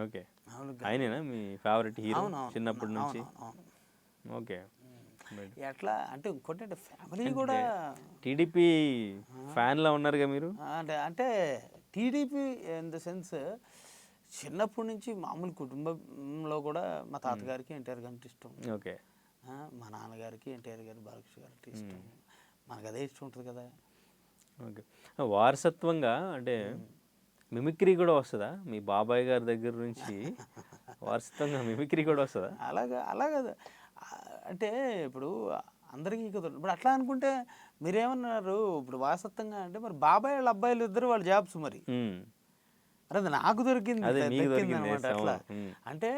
ఓకే, ఆయనేనా మీ ఫేవరెట్ హీరో చిన్నప్పటి నుంచి? ఓకే. ఎట్లా అంటే ఇంకోటి అంటే ఫ్యామిలీ కూడా టీడీపీ ఫ్యాన్లా ఉన్నారుగా మీరు? అంటే టీడీపీ ఇన్ ద సెన్స్ చిన్నప్పటి నుంచి మామూలు కుటుంబంలో కూడా మా తాతగారికి ఎన్టీఆర్ గారు అంటే ఇష్టం. ఓకే. మా నాన్నగారికి ఎన్టీఆర్ గారు, బాలకృష్ణ గారు అంటే ఇష్టం, మనకు అదే ఇష్టం ఉంటుంది కదా. ఓకే. వారసత్వంగా అంటే మిమిక్రీ కూడా వస్తుందా మీ బాబాయ్ గారి దగ్గర నుంచి? వారసత్వంగా మిమిక్రీ కూడా వస్తుందా? అలాగా అంటే ఇప్పుడు అందరికీ కుదరదు. ఇప్పుడు అట్లా అనుకుంటే మీరేమన్నారు, ఇప్పుడు వారసత్వంగా అంటే మరి బాబాయ్ వాళ్ళ అబ్బాయిలు ఇద్దరు వాళ్ళ జాబ్స్ మరి అది నాకు దొరికింది అనమాట. అట్లా అంటే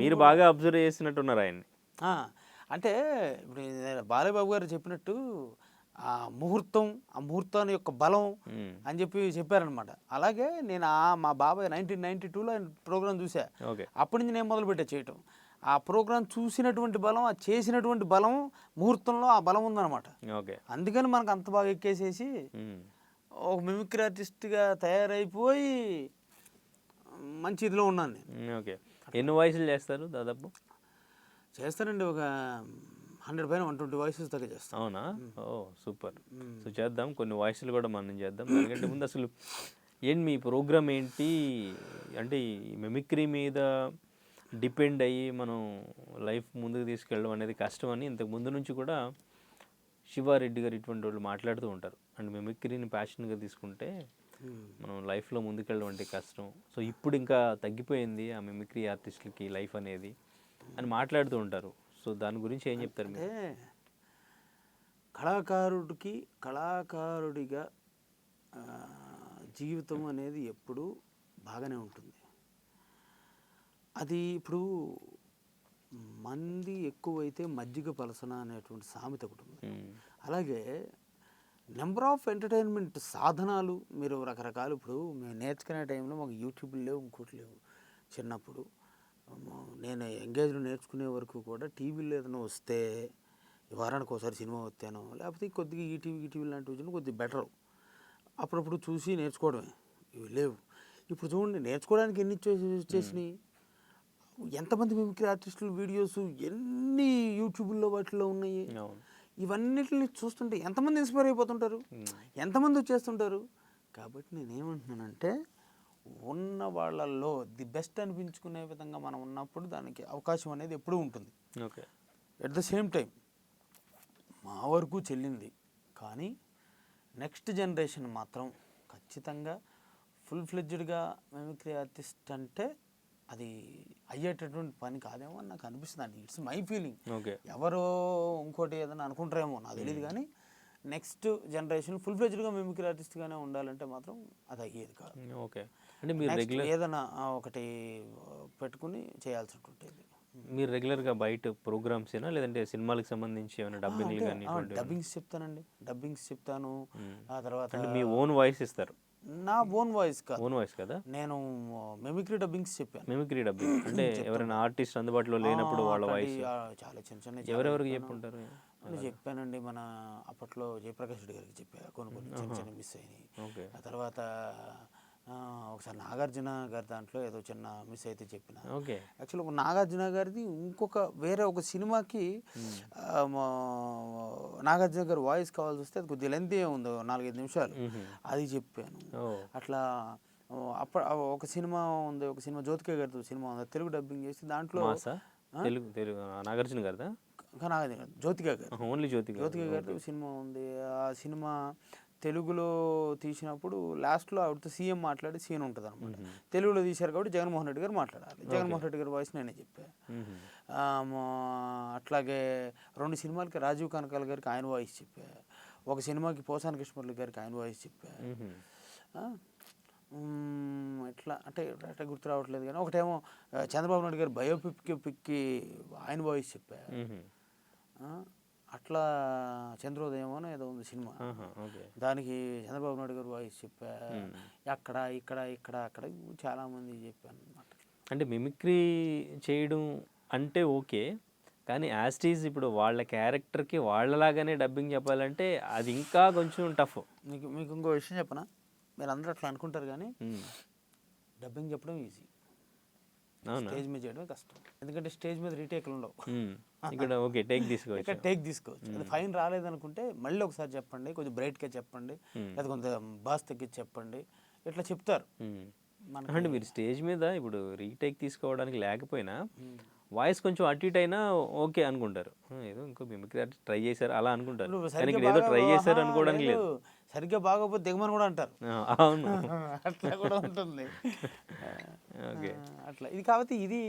మీరు బాగా అబ్జర్వ్ చేసినట్టున్నారు ఆయన్ని. అంటే ఇప్పుడు బాలయ్య బాబు గారు చెప్పినట్టు ఆ ముహూర్తం యొక్క బలం అని చెప్పారనమాట. అలాగే నేను మా బాబాయ్ 1992లో ప్రోగ్రాం చూసా, అప్పటి నుంచి నేను మొదలుపెట్టా చేయటం. ఆ ప్రోగ్రాం చూసినటువంటి బలం, ఆ చేసినటువంటి బలం, ముహూర్తంలో ఆ బలం ఉందన్నమాట. అందుకని మనకు అంత బాగా ఎక్కేసేసి ఒక మిమిక్రీ ఆర్టిస్ట్గా తయారైపోయి మంచి ఇదిలో ఉన్నాను నేను. ఓకే. ఎన్ని వాయిస్లు చేస్తారు దాదాపు? చేస్తానండి, ఒక 100 పైన 120 వాయిసెస్ దాకా చేస్తాను. అవునా? ఓ సూపర్. సో చేద్దాం, కొన్ని వాయిస్లు కూడా మనం చేద్దాం. దానికంటే ముందు అసలు ఏంటి మీ ప్రోగ్రామ్ ఏంటి? అంటే ఈ మిమిక్రీ మీద డిపెండ్ అయ్యి మనం లైఫ్ ముందుకు తీసుకెళ్ళడం అనేది కష్టం అని ఇంతకు ముందు నుంచి కూడా శివారెడ్డి గారు ఇటువంటి వాళ్ళు మాట్లాడుతూ ఉంటారు. అండ్ మిమిక్రీని ప్యాషన్గా తీసుకుంటే మనం లైఫ్లో ముందుకెళ్ళడం అంటే కష్టం. సో ఇప్పుడు ఇంకా తగ్గిపోయింది ఆ మిమిక్రీ ఆర్టిస్టులకి లైఫ్ అనేది అని మాట్లాడుతూ ఉంటారు. సో దాని గురించి ఏం చెప్తారు మీరు? అంటే కళాకారుడిగా జీవితం అనేది ఎప్పుడూ బాగానే ఉంటుంది. అది ఇప్పుడు మంది ఎక్కువైతే మజ్జిగ పలసన అనేటువంటి సామెత ఒకటి ఉంది. అలాగే నెంబర్ ఆఫ్ ఎంటర్టైన్మెంట్ సాధనాలు మీరు రకరకాలు, ఇప్పుడు మేము నేర్చుకునే టైంలో మాకు యూట్యూబ్లు లేవు, ఇంకోటి లేవు. చిన్నప్పుడు నేను ఎంగేజ్లో నేర్చుకునే వరకు కూడా టీవీలో ఏదైనా వస్తే వారానికి ఒకసారి సినిమా వస్తాను, లేకపోతే కొద్దిగా ఈటీవీ లాంటివి వచ్చినా కొద్దిగా బెటరు, అప్పుడప్పుడు చూసి నేర్చుకోవడమే. ఇవి లేవు. ఇప్పుడు చూడండి, నేర్చుకోవడానికి ఎన్ని వచ్చేసినాయి. ఎంతమంది మిమిక్రీ ఆర్టిస్టులు వీడియోస్ ఎన్ని యూట్యూబ్లో వాటిలో ఉన్నాయి. ఇవన్నిటిని చూస్తుంటే ఎంతమంది ఇన్స్పైర్ అయిపోతుంటారు, ఎంతమంది వచ్చేస్తుంటారు. కాబట్టి నేనేమంటున్నానంటే, ఉన్న వాళ్ళల్లో ది బెస్ట్ అనిపించుకునే విధంగా మనం ఉన్నప్పుడు దానికి అవకాశం అనేది ఎప్పుడూ ఉంటుంది. Okay. At the same time మా వరకు చెల్లింది, కానీ నెక్స్ట్ జనరేషన్ మాత్రం ఖచ్చితంగా ఫుల్ ఫ్లెడ్జ్డ్గా మిమిక్రీ ఆర్టిస్ట్ అంటే అది అయ్యేటటువంటి పని కాదేమో అని నాకు అనిపిస్తుంది అండి. It's my feeling. ఎవరో ఇంకోటి ఏదైనా అనుకుంటారేమో నాకు తెలియదు, కానీ నెక్స్ట్ జనరేషన్ ఫుల్ ఫ్లెడ్జ్డ్గా మిమిక్రీ ఆర్టిస్ట్గానే ఉండాలంటే మాత్రం అది అయ్యేది కాదు. ఓకే. అంటే మీరు రెగ్యులర్ ఏదైనా ఒకటి పెట్టుకుని చేయాల్సి ఉంటుంది. మీరు రెగ్యులర్గా బయట ప్రోగ్రామ్స్ ఏనా, లేదంటే సినిమాలకు సంబంధించి ఏమైనా డబ్బింగ్ కానీ? డబ్బింగ్స్ చెప్తానండి, డబ్బింగ్స్ చెప్తాను. ఆ తర్వాత అంటే మీ ఓన్ వాయిస్ ఇస్తారు? నా ఓన్ వాయిస్ కాదు. ఓన్ వాయిస్ కదా, నేను మిమిక్రీ డబ్బింగ్స్ చెప్పాను. మిమిక్రీ డబ్బింగ్ అంటే ఎవరైనా ఆర్టిస్ట్ అందుబాటులో లేనప్పుడు వాళ్ళ వాయిస్ చాలా చిన్న చిన్న ఎవరెవరికి చెప్పుంటారు? చెప్పానండి, మన అప్పట్లో జయప్రకాష్ రెడ్డి గారికి చెప్పా, కొన్ని చిన్న చిన్న మిస్ అయినాయి. ఆ తర్వాత ఒకసారి నాగార్జున గారి దాంట్లో ఏదో చిన్న మిస్ అయితే చెప్పిన. యాక్చువల్గా ఒక నాగార్జున గారిది ఇంకొక వేరే ఒక సినిమాకి నాగార్జున గారి వాయిస్ కావాల్సి వస్తే అది కొద్దిగా లెంత్ ఉంది, 4-5 నిమిషాలు, అది చెప్పాను. అట్లా ఒక సినిమా ఉంది, ఒక సినిమా జ్యోతిక గారితో సినిమా ఉంది, తెలుగు డబ్బింగ్ చేసి దాంట్లో నాగార్జున గారిదా? జ్యోతిక గారు, ఓన్లీ జ్యోతిక గారితో సినిమా ఉంది. ఆ సినిమా తెలుగులో తీసినప్పుడు లాస్ట్లో ఆవిడతో సీఎం మాట్లాడే సీన్ ఉంటుంది అనమాట. తెలుగులో తీశారు కాబట్టి జగన్మోహన్ రెడ్డి గారు మాట్లాడాలి. జగన్మోహన్ రెడ్డి గారి వాయిస్ నేనే చెప్పా. అట్లాగే 2 సినిమాలకి రాజీవ్ కనకాల గారికి ఆయన వాయిస్ చెప్పా, ఒక సినిమాకి పోసాని కృష్ణమురళి గారికి ఆయన వాయిస్ చెప్పా. ఎట్లా అంటే అట్లా గుర్తు రావట్లేదు, కానీ ఒకటేమో చంద్రబాబు నాయుడు గారు బయోపిక్కి ఆయన వాయిస్ చెప్పా. అట్లా చంద్రోదయం అని ఏదో ఉంది సినిమా, దానికి చంద్రబాబు నాయుడు గారు వాయిస్ చెప్పా. అక్కడ ఇక్కడ ఇక్కడ అక్కడ చాలామంది చెప్పాను అనమాట. అంటే మిమిక్రీ చేయడం అంటే ఓకే, కానీ యాస్టీజ్ ఇప్పుడు వాళ్ళ క్యారెక్టర్కి వాళ్ళలాగానే డబ్బింగ్ చెప్పాలంటే అది ఇంకా కొంచెం టఫ్. మీకు ఇంకో విషయం చెప్పనా, మీరు అందరూ అట్లా అనుకుంటారు, కానీ డబ్బింగ్ చెప్పడం ఈజీ, స్టేజ్ మీద చేయడమే కష్టం. ఎందుకంటే స్టేజ్ మీద రీటేక్లు ఉండవు. ఇక్కడ ఓకే టేక్ తీసుకోవచ్చు, అది ఫైన్ రాలేదనుకుంటే మళ్ళీ ఒకసారి చెప్పండి, కొంచెం బ్రైట్గా చెప్పండి, లేదా కొంత బాస్ తగ్గించి చెప్పండి, ఇట్లా చెప్తారు. అంటే మీరు స్టేజ్ మీద ఇప్పుడు రీటేక్ తీసుకోవడానికి లేకపోయినా వాయిస్ కొంచెం అటు ఇటు అయినా ఓకే అనుకుంటారు, ఏదో ఇంకో మిమిక్రీ ఆర్టిస్ట్ ట్రై చేశారు అలా అనుకుంటారు, ఏదో ట్రై చేశారు అనుకోవడానికి లేదు. సరిగ్గా బాగోపోతే దిగమని కూడా అంటారు. అవును, అట్లా కూడా ఉంటుంది. అట్లా ఇది కాబట్టి ఇది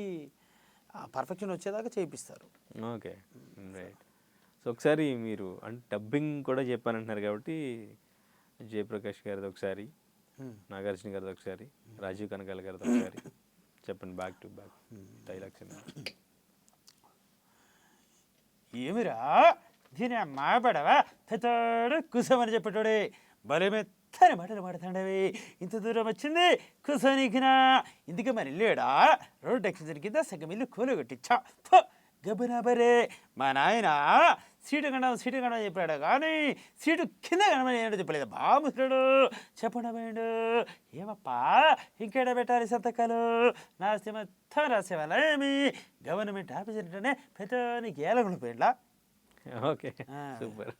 పర్ఫెక్షన్ వచ్చేదాకా చేయిస్తారు. Okay right. సో ఒకసారి మీరు అంటే డబ్బింగ్ కూడా చెప్పానంటున్నారు కాబట్టి జయప్రకాష్ గారిది ఒకసారి, నాగార్జున గారిది ఒకసారి, రాజీవ్ కనకాల గారిది ఒకసారి చెప్పండి, బ్యాక్ టు బ్యాక్ డైలాగ్స్. ఏమిరా దీని మాపడవా కూసమని చెప్పేటోడే భలే మెత్తని మాటలు మాడుతాండవి, ఇంత దూరం వచ్చింది కూసోనికినా, ఇందుకే మరి వెళ్ళాడా రోడ్డు ఎక్సిడెంట్ కింద సగం ఇల్లు కూల కొట్టించా గబునా బరే. మా నాయన సీటు కనమని చెప్పాడు కానీ సీటు కింద కనమని ఏంటో చెప్పలేదు. బాబుడు చెప్పండి పోయిండు. ఏమప్పా ఇంకేడ పెట్టాలి సంతకాలు? నా మొత్తం రాసేవాళ్ళ ఏమి గవర్నమెంట్ ఆఫీసర్ అంటేనే పెద్ద గేలగులు పోయిండ్లా. Okay, super.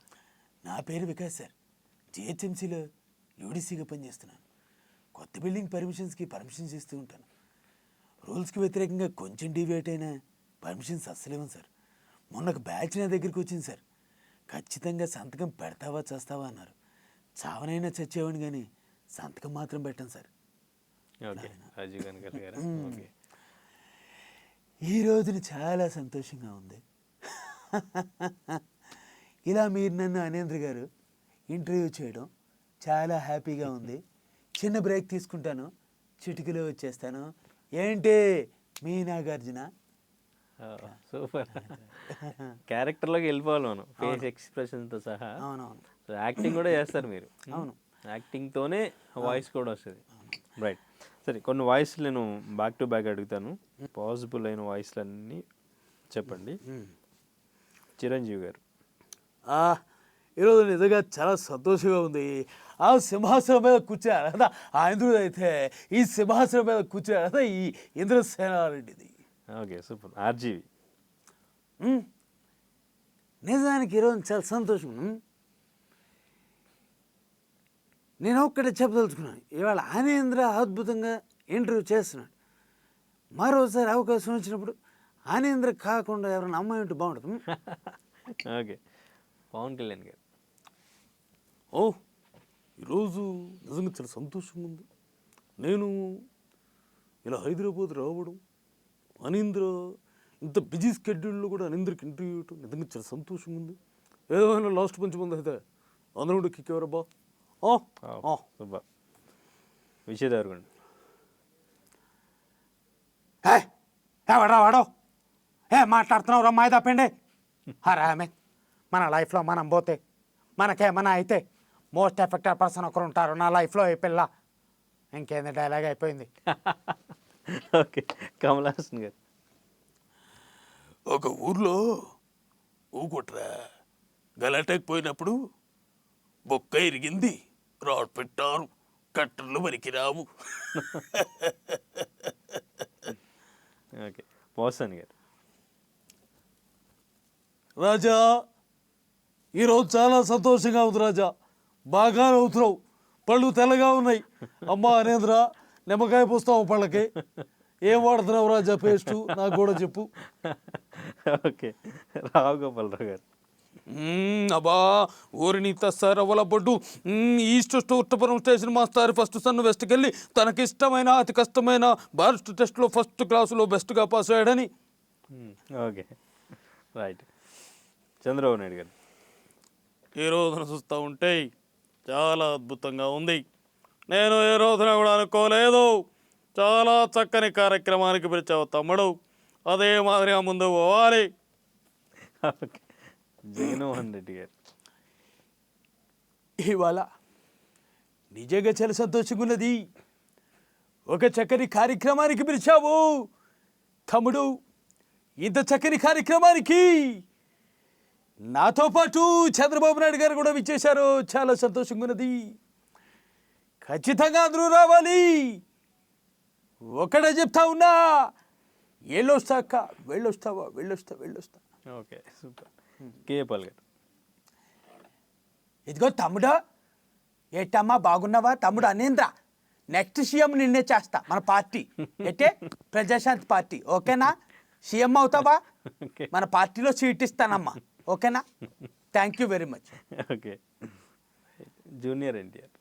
నా పేరు వికాస్ సార్. జిహెచ్ఎంసీలో యూడీసీగా పనిచేస్తున్నాను. కొత్త బిల్డింగ్ పర్మిషన్స్ ఇస్తూ ఉంటాను. రూల్స్కి వ్యతిరేకంగా కొంచెం డివేట్ అయినా పర్మిషన్స్ అస్సలు ఇవ్వను సార్. మొన్నకు బ్యాచ్ నా దగ్గరికి వచ్చింది సార్. ఖచ్చితంగా సంతకం పెడతావా చేస్తావా అన్నారు. చావనైనా చచ్చేవాడిని కానీ సంతకం మాత్రం పెట్టాను సార్. ఓకే, రాజీవ్ గణకర్ గారు. ఓకే, ఈ రోజున చాలా సంతోషంగా ఉంది. ఇలా మీరు నన్ను అనేంద్ర గారు ఇంటర్వ్యూ చేయడం చాలా హ్యాపీగా ఉంది. చిన్న బ్రేక్ తీసుకుంటాను, చిటికలో వచ్చేస్తాను. ఏంటి మీ నాగార్జున? సూపర్. క్యారెక్టర్లోకి వెళ్ళిపోవాలి మనం, ఫేస్ ఎక్స్ప్రెషన్తో సహా. అవునవును, యాక్టింగ్ కూడా చేస్తారు మీరు. అవును, యాక్టింగ్తోనే వాయిస్ కూడా వస్తుంది. రైట్. సరే, కొన్ని వాయిస్లు నేను బ్యాక్ టు బ్యాక్ అడుగుతాను. పాసిబుల్ అయిన వాయిస్లన్నీ చెప్పండి. చిరంజీవి గారు. ఈరోజు నిజంగా చాలా సంతోషంగా ఉంది. ఆ సింహాసనం మీద కూర్చోారు కదా ఆ ఇంద్రుడు, అయితే ఈ సింహాసనం మీద కూర్చోారు కదా ఈ ఇంద్రసేనారెడ్డిది. Okay, super. ఆర్జీవి. నిజానికి ఈరోజు చాలా సంతోషం. నేను ఒక్కటే చెప్పదలుచుకున్నాను, ఇవాళ ఆనేంద్ర అద్భుతంగా ఇంటర్వ్యూ చేస్తున్నాడు. మరోసారి అవకాశం వచ్చినప్పుడు ఆనేంద్ర కాకుండా ఎవరైనా అమ్మాయి ఉంటే బాగుంటుంది. ఓకే, పవన్ కళ్యాణ్ గారు. ఈరోజు నిజంగా చాలా సంతోషంగా ఉంది. నేను ఇలా హైదరాబాద్ రావడం, అనీంద్ర ఇంత బిజీ స్కెడ్యూల్లో కూడా అనీంద్రకి ఇంటర్వ్యూ ఇవ్వటం నిజంగా చాలా సంతోషంగా ఉంది. ఏదైనా లాస్ట్ మంచి మంది అయితే అందరూ కూడా కిక్ ఎవరబ్బా. సూపర్. విజయ్ దేవరకొండ. వాడో మాట్లాడుతున్నావు రా మాయ తప్పండి. ఆమె మన లైఫ్లో మనం పోతే మనకేమన్నా అయితే మోస్ట్ ఎఫెక్టెడ్ పర్సన్ ఒకరు ఉంటారు నా లైఫ్లో. ఈ పిల్ల ఇంకేంది డైలాగ్ అయిపోయింది. ఓకే, కమల్ హాసన్ గారు. ఒక ఊర్లో ఊకొట్రా గలాటకు పోయినప్పుడు బొక్క ఇరిగింది, రాడ్ పెట్టారు, కట్టర్లు వరికి రావు. ఓకే, పోసాన్ గారు. రాజా, ఈరోజు చాలా సంతోషంగా ఉంది రాజా. బాగా నవ్వుతున్నావు, పళ్ళు తెల్లగా ఉన్నాయి. అమ్మా అనేంద్ర, నిమ్మకాయ పూస్తావు పళ్ళకి. ఏం వాడుతున్నావు రాజా పేస్టు నాకు కూడా చెప్పు. ఓకే, రావు గోపాలరావు గారు. అబ్బా ఊరిని తస్సారు అవ్వల బొడ్డు east Uttapuram station master first son వెస్ట్కి వెళ్ళి తనకిష్టమైన అతి కష్టమైన బారిస్ట్ టెస్ట్లో ఫస్ట్ క్లాసులో బెస్ట్గా పాస్ అయ్యాడని. Okay, right. చంద్రబాబు నాయుడు గారు. ఈ రోజున చూస్తూ ఉంటే చాలా అద్భుతంగా ఉంది. నేను ఏ రోజున కూడా అనుకోలేదు. చాలా చక్కని కార్యక్రమానికి పిలిచావు తమ్ముడు, అదే మాదిరిగా ముందు పోవాలి. ఓకే, జగన్మోహన్ రెడ్డి గారు. ఇవాళ నిజంగా చాలా సంతోషంగా ఉన్నది. ఒక చక్కని కార్యక్రమానికి పిలిచావు తమ్ముడు. ఇంత చక్కని కార్యక్రమానికి నాతో పాటు చంద్రబాబు నాయుడు గారు కూడా విచ్చేశారు. చాలా సంతోషంగా ఉన్నది. ఖచ్చితంగా అందరూ రావాలి. ఒకటే చెప్తా ఉన్నా, వెళ్ళొస్తా అక్క, వెళ్ళొస్తావా? వెళ్ళొస్తా. Okay, super. కేపాల్ గారు. ఇదిగో తమ్ముడు, ఏటమ్మా బాగున్నావా? తమ్ముడు అనేంద్ర, నెక్స్ట్ సీఎం నిన్నే చేస్తా మన పార్టీ. అయితే ప్రజాశాంతి పార్టీ. ఓకేనా? సీఎం అవుతావా? మన పార్టీలో సీట్ ఇస్తానమ్మా. ఓకేనా? Thank you very much. Okay, junior NTR.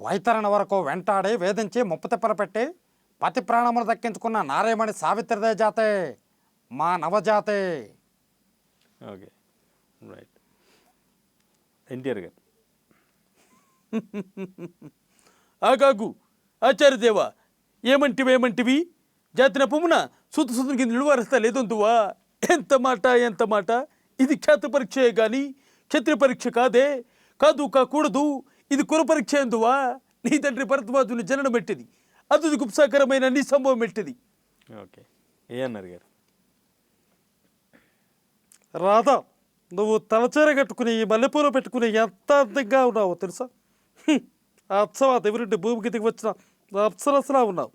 వైతరణ వరకు వెంటాడి వేధించి ముప్పు తిప్పలు పెట్టి పతి ప్రాణములు దక్కించుకున్న నారాయమణి సావిత్రిదే జాతే మా నవజాతే. Okay, right. ఎన్టీఆర్ గారు. ఆగాగు ఆచార్యదేవా, ఏమంటివి జాతిన పొమ్మున సుతుని కింద నిలువారస్తా లేదొందువా. ఎంత మాట. ఇది ఖ్యాత పరీక్షే కానీ క్షత్రియ పరీక్ష కాకూడదు. ఇది కుల పరీక్ష ఎందువా. నీ తండ్రి భరద్వాజుని జననం పెట్టింది, అది గుప్సాకరమైన నీ సంభవం పెట్టింది. ఓకే, ఏఎన్ఆర్ గారు. రాధా, నువ్వు తలచీర కట్టుకుని ఈ మల్లెపూలు పెట్టుకుని ఎంత అందంగా ఉన్నావో తెలుసా? అచ్చవా దేవుడి భూమికి దిగి వచ్చిన అప్సరసలా ఉన్నావు.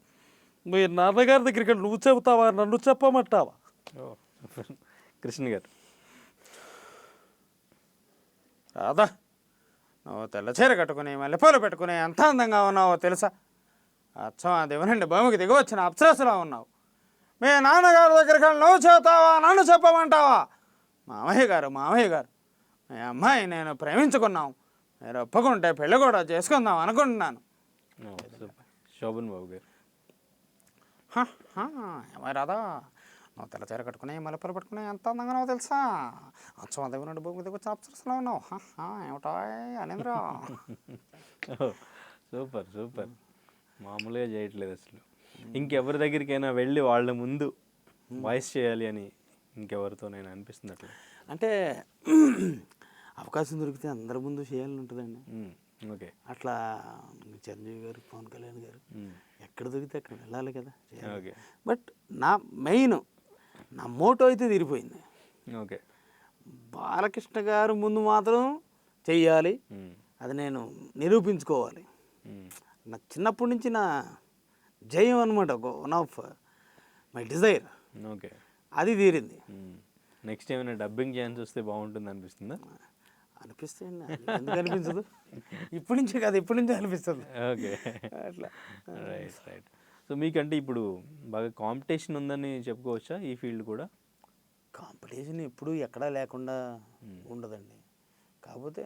మీ నాన్నగారి దగ్గరికి నువ్వు చెబుతావా, నన్ను చెప్పమంటావా? ఓ కృష్ణ గారు. రాధా, నువ్వు తెల్లచీర కట్టుకుని మల్లెపూలు పెట్టుకుని ఎంత అందంగా ఉన్నావో తెలుసా? అచ్చం ఆ దేవునండి భూమికి దిగి వచ్చిన అప్సరసలా ఉన్నావు. మీ నాన్నగారి దగ్గరికి నువ్వు చెబుతావా, నన్ను చెప్పమంటావా? మామయ్య గారు, మీ అమ్మాయి నేను ప్రేమించుకున్నాం. మీరు ఒప్పుకుంటే పెళ్ళి కూడా చేసుకుందాం అనుకుంటున్నాను. సూపర్. శోభన్ బాబు గారు. ఏమై రాదా, నువ్వు తెల్లచీర కట్టుకుని మల్లెపూలు పెట్టుకుని ఎంత అందంగా ఉన్నావో తెలుసా? అచ్చం దేవునండి భూమికి దిగి వచ్చిన అప్సరసలా ఉన్నావు. ఏమిటా అనేంద్ర. Super super. మామూలుగా చేయట్లేదు అసలు. ఇంకెవరి దగ్గరికైనా వెళ్ళి వాళ్ళ ముందు వాయిస్ చేయాలి అని ఇంకెవరితోనైనా అనిపిస్తుంది అట్లా? అంటే అవకాశం దొరికితే అందరి ముందు చేయాలని ఉంటుందండి. ఓకే. అట్లా చిరంజీవి గారు, పవన్ కళ్యాణ్ గారు ఎక్కడ దొరికితే అక్కడ వెళ్ళాలి కదా. ఓకే. బట్ నా మెయిన్ నా మోటో అయితే తీరిపోయింది. ఓకే. బాలకృష్ణ గారు ముందు మాత్రం చెయ్యాలి, అది నేను నిరూపించుకోవాలి. నా చిన్నప్పటి నుంచి నా జయం అనమాట, one of my Dzire. Okay. అది తీరింది. నెక్స్ట్ ఏమైనా డబ్బింగ్ ఛాన్స్ వస్తే బాగుంటుంది అనిపిస్తుందా? అనిపిస్తుంది. ఎందుకు అనిపించదు? ఇప్పటి నుంచే కాదు, ఇప్పటి నుంచే అనిపిస్తుంది. ఓకే. అట్లా. రైట్. సో మీకంటే ఇప్పుడు బాగా కాంపిటీషన్ ఉందని చెప్పుకోవచ్చా ఈ ఫీల్డ్ కూడా? కాంపిటీషన్ ఎప్పుడు ఎక్కడా లేకుండా ఉండదండి. కాకపోతే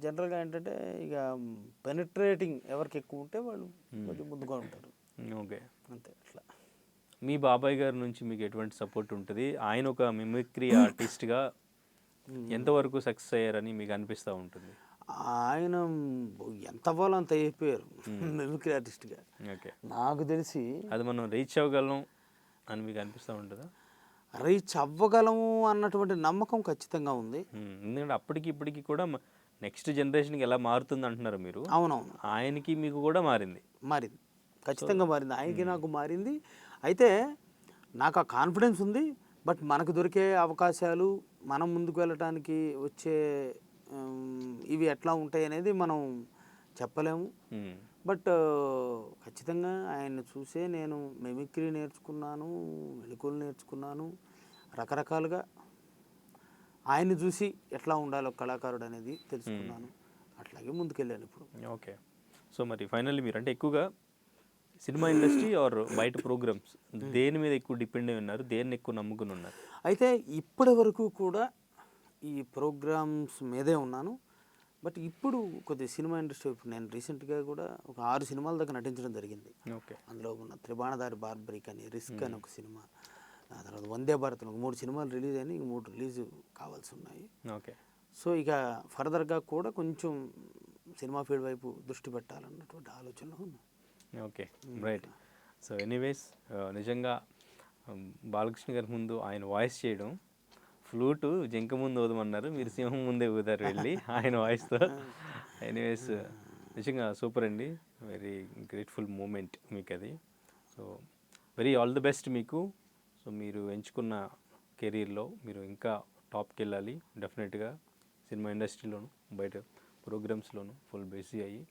జనరల్గా ఏంటంటే ఇక పెనిట్రేటింగ్ ఎవరికి ఎక్కువ ఉంటే వాళ్ళు కొంచెం ముందుగా ఉంటారు. ఓకే. అంతే. అట్లా. మీ బాబాయ్ గారి నుంచి మీకు ఎటువంటి సపోర్ట్ ఉంటుంది? ఆయన ఒక మిమిక్రీ ఆర్టిస్ట్గా ఎంతవరకు సక్సెస్ అయ్యారని మీకు అనిపిస్తూ ఉంటుంది? ఆయన ఎంత అవ్వాలో అంత అయిపోయారు మిమిక్రీ ఆర్టిస్ట్గా. ఓకే. నాకు తెలిసి అది మనం రీచ్ అవ్వగలం అని మీకు అనిపిస్తూ ఉంటుందా? రీచ్ అవ్వగలము అన్నటువంటి నమ్మకం ఖచ్చితంగా ఉంది. ఎందుకంటే అప్పటికి ఇప్పటికి కూడా నెక్స్ట్ జనరేషన్కి ఎలా మారుతుంది అంటున్నారు మీరు. అవునవును. ఆయనకి మీకు కూడా మారింది. ఖచ్చితంగా మారింది. ఆయనకి నాకు మారింది. అయితే నాకు ఆ కాన్ఫిడెన్స్ ఉంది. బట్ మనకు దొరికే అవకాశాలు, మనం ముందుకు వెళ్ళటానికి వచ్చే ఇవి ఎట్లా ఉంటాయి అనేది మనం చెప్పలేము. బట్ ఖచ్చితంగా ఆయన్ని చూసే నేను మిమిక్రీ నేర్చుకున్నాను, మెళకువలు నేర్చుకున్నాను. రకరకాలుగా ఆయన్ని చూసి ఎట్లా ఉండాలో కళాకారుడు అనేది తెలుసుకున్నాను. అట్లాగే ముందుకెళ్ళాను ఇప్పుడు. ఓకే. సో మరి ఫైనల్లీ మీరు అంటే ఎక్కువగా సినిమా ఇండస్ట్రీ ఆర్ బయట ప్రోగ్రామ్స్ దేని మీద ఎక్కువ డిపెండ్ అయి ఉన్నారు, దేన్ని ఎక్కువ నమ్ముకుని ఉన్నారు? అయితే ఇప్పటి వరకు కూడా ఈ ప్రోగ్రామ్స్ మీదే ఉన్నాను. బట్ ఇప్పుడు కొద్దిగా సినిమా ఇండస్ట్రీ, ఇప్పుడు నేను రీసెంట్గా కూడా ఒక 6 సినిమాల దాకా నటించడం జరిగింది. ఓకే. అందులో ఉన్న త్రిబాణదారి బార్బరిక్ అని, రిస్క్ అని ఒక సినిమా, ఆ తర్వాత వందే భారత్ ఒక 3 సినిమాలు రిలీజ్ అయినాయి. ఇంక 3 రిలీజ్ కావాల్సి ఉన్నాయి. ఓకే. సో ఇక ఫర్దర్గా కూడా కొంచెం సినిమా ఫీల్డ్ వైపు దృష్టి పెట్టాలన్నటువంటి ఆలోచనలో ఉన్నాను. ఓకే. రైట్. సో ఎనీవేస్ నిజంగా బాలకృష్ణ గారి ముందు ఆయన వాయిస్ చేయడం, ఫ్లూటు జింక ముందు ఊదమన్నారు, మీరు సింహం ముందే ఊదారు వెళ్ళి ఆయన వాయిస్తో. ఎనీవేస్ నిజంగా సూపర్ అండి. వెరీ గ్రేట్ఫుల్ మూమెంట్ మీకు అది. So very all the best మీకు. సో మీరు ఎంచుకున్న కెరీర్లో మీరు ఇంకా టాప్కి వెళ్ళాలి డెఫినెట్గా. సినిమా ఇండస్ట్రీలోను బయట ప్రోగ్రామ్స్లోను ఫుల్ బిజీ అయ్యి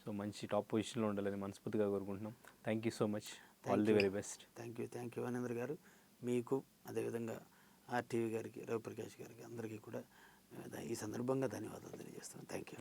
సో మంచి టాప్ పొజిషన్లో ఉండాలని మనస్ఫూర్తిగా కోరుకుంటున్నాం. Thank you so much. All the very best. Thank you Anendra గారు. మీకు అదేవిధంగా RTV గారికి, రవిప్రకాష్ గారికి అందరికీ కూడా ఈ సందర్భంగా ధన్యవాదాలు తెలియజేస్తున్నాను. Thank you.